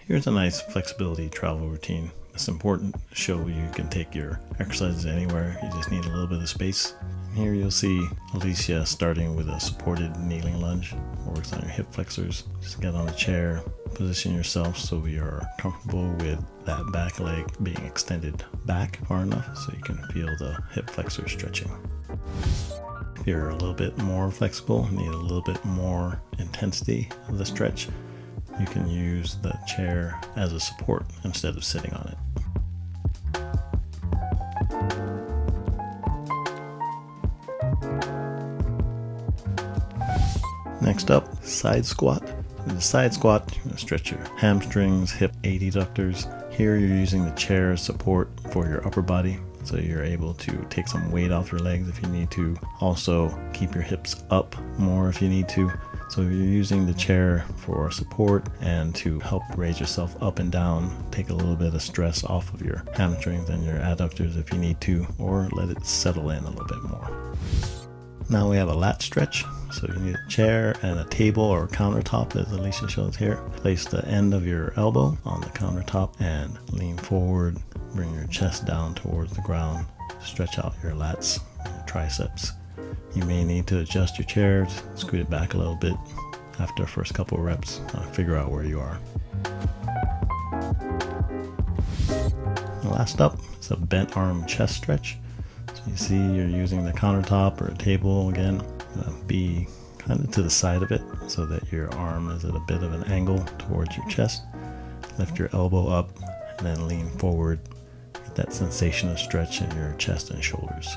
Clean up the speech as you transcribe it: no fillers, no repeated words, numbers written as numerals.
Here's a nice flexibility travel routine. It's important to show you can take your exercises anywhere. You just need a little bit of space. Here you'll see Alicia starting with a supported kneeling lunge. Works on your hip flexors. Just get on a chair, position yourself so you are comfortable with that back leg being extended back far enough so you can feel the hip flexors stretching. If you're a little bit more flexible, need a little bit more intensity of the stretch, you can use the chair as a support instead of sitting on it. Next up, side squat. In the side squat, you're going to stretch your hamstrings, hip adductors. Here you're using the chair as support for your upper body, so you're able to take some weight off your legs if you need to. Also, keep your hips up more if you need to. So you're using the chair for support and to help raise yourself up and down, take a little bit of stress off of your hamstrings and your adductors if you need to, or let it settle in a little bit more. Now we have a lat stretch. So you need a chair and a table or a countertop, as Alicia shows here. Place the end of your elbow on the countertop and lean forward. Bring your chest down towards the ground. Stretch out your lats and your triceps. You may need to adjust your chair, scoot it back a little bit after the first couple of reps, figure out where you are. Last up is a bent arm chest stretch. So you see you're using the countertop or a table again. Be kind of to the side of it so that your arm is at a bit of an angle towards your chest. Lift your elbow up and then lean forward. Get that sensation of stretch in your chest and shoulders.